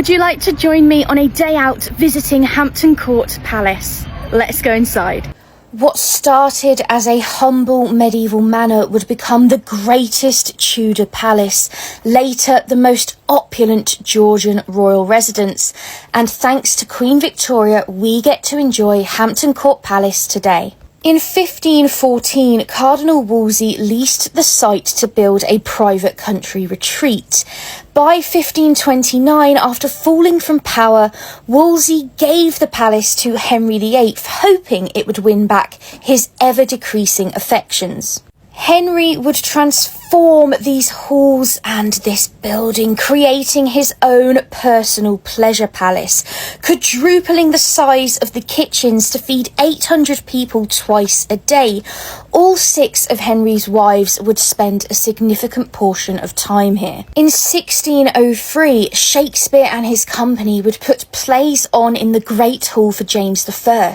Would you like to join me on a day out visiting Hampton Court Palace? Let's go inside. What started as a humble medieval manor would become the greatest Tudor palace, later the most opulent Georgian royal residence. And thanks to Queen Victoria, we get to enjoy Hampton Court Palace today. In 1514, Cardinal Wolsey leased the site to build a private country retreat. By 1529, after falling from power, Wolsey gave the palace to Henry VIII, hoping it would win back his ever-decreasing affections. Henry would transform these halls and this building, creating his own personal pleasure palace, quadrupling the size of the kitchens to feed 800 people twice a day. All 6 of Henry's wives would spend a significant portion of time here. In 1603, Shakespeare and his company would put plays on in the Great Hall for James I.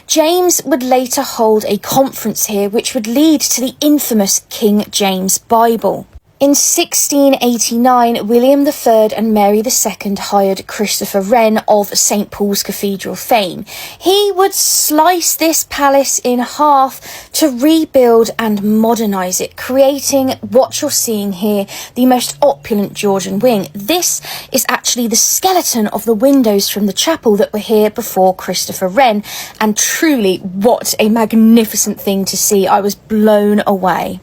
James would later hold a conference here, which would lead to the infamous King James Bible. In 1689, William III and Mary II hired Christopher Wren of St Paul's Cathedral fame. He would slice this palace in half to rebuild and modernise it, creating what you're seeing here, the most opulent Georgian wing. This is actually the skeleton of the windows from the chapel that were here before Christopher Wren, and truly, what a magnificent thing to see. I was blown away.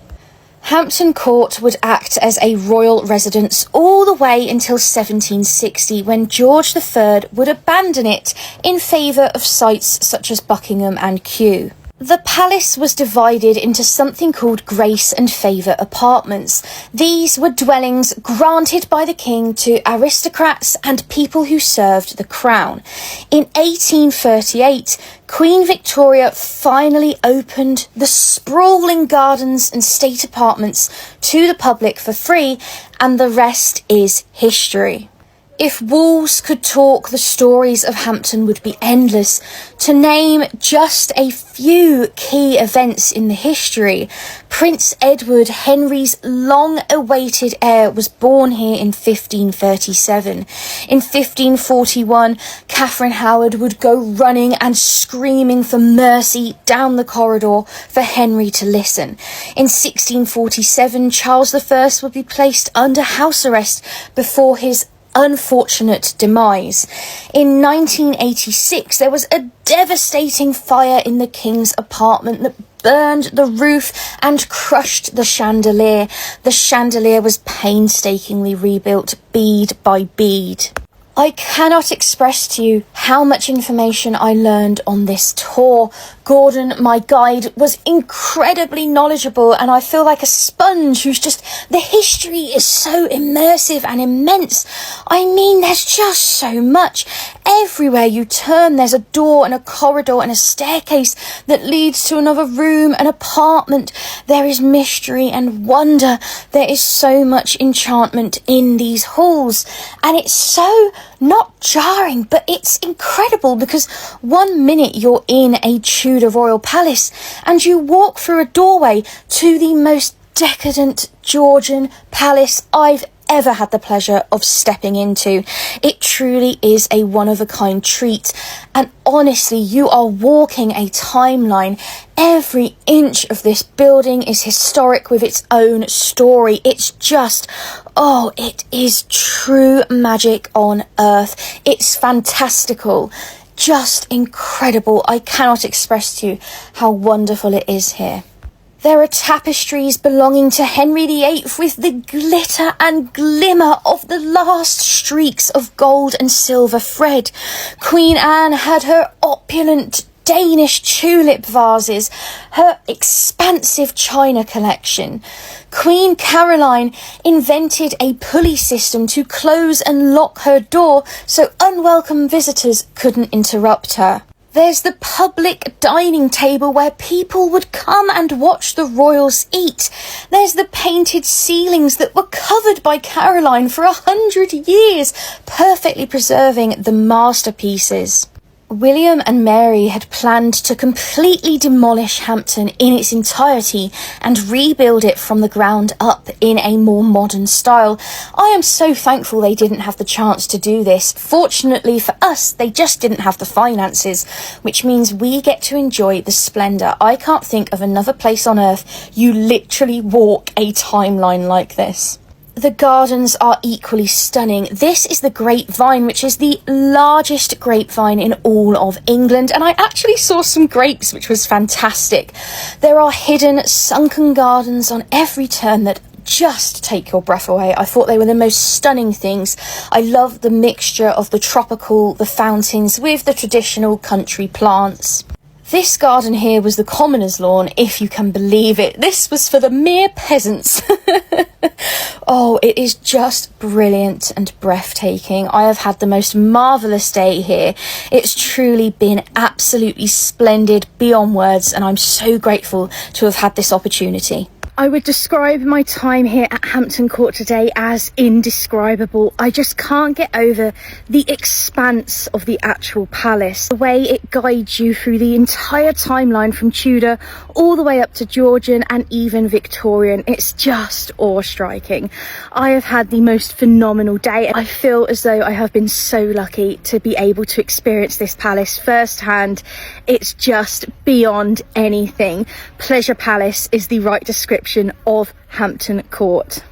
Hampton Court would act as a royal residence all the way until 1760, when George III would abandon it in favour of sites such as Buckingham and Kew. The palace was divided into something called Grace and Favour apartments. These were dwellings granted by the king to aristocrats and people who served the crown. In 1838, Queen Victoria finally opened the sprawling gardens and state apartments to the public for free, and the rest is history. If walls could talk, the stories of Hampton would be endless. To name just a few key events in the history, Prince Edward, Henry's long-awaited heir, was born here in 1537. In 1541, Catherine Howard would go running and screaming for mercy down the corridor for Henry to listen. In 1647, Charles I would be placed under house arrest before his unfortunate demise. In 1986, there was a devastating fire in the King's apartment that burned the roof and crushed the chandelier. The chandelier was painstakingly rebuilt bead by bead. I cannot express to you how much information I learned on this tour. Gordon, my guide, was incredibly knowledgeable, and I feel like a sponge the history is so immersive and immense. I mean, there's just so much. Everywhere you turn, there's a door and a corridor and a staircase that leads to another room, an apartment. There is mystery and wonder. There is so much enchantment in these halls, and it's so not jarring, but it's incredible, because 1 minute you're in a Tudor royal palace and you walk through a doorway to the most decadent Georgian palace I've ever had the pleasure of stepping into. It truly is a one-of-a-kind treat, and honestly, you are walking a timeline. Every inch of this building is historic with its own story. It's just, it is true magic on earth. It's fantastical, just incredible. I cannot express to you how wonderful it is here. There are tapestries belonging to Henry VIII with the glitter and glimmer of the last streaks of gold and silver thread. Queen Anne had her opulent Danish tulip vases, her expansive china collection. Queen Caroline invented a pulley system to close and lock her door so unwelcome visitors couldn't interrupt her. There's the public dining table where people would come and watch the royals eat. There's the painted ceilings that were covered by Caroline for 100 years, perfectly preserving the masterpieces. William and Mary had planned to completely demolish Hampton in its entirety and rebuild it from the ground up in a more modern style. I am so thankful they didn't have the chance to do this. Fortunately for us, they just didn't have the finances, which means we get to enjoy the splendour. I can't think of another place on earth you literally walk a timeline like this. The gardens are equally stunning. This is the grapevine, which is the largest grapevine in all of England, and I actually saw some grapes, which was fantastic. There are hidden sunken gardens on every turn that just take your breath away. I thought they were the most stunning things. I love the mixture of the tropical, the fountains with the traditional country plants. This garden here was the commoner's lawn, if you can believe it. This was for the mere peasants. Oh, it is just brilliant and breathtaking. I have had the most marvellous day here. It's truly been absolutely splendid beyond words, and I'm so grateful to have had this opportunity. I would describe my time here at Hampton Court today as indescribable. I just can't get over the expanse of the actual palace, the way it guides you through the entire timeline from Tudor all the way up to Georgian and even Victorian. It's just awe-striking. I have had the most phenomenal day. I feel as though I have been so lucky to be able to experience this palace firsthand. It's just beyond anything. Pleasure Palace is the right description of Hampton Court.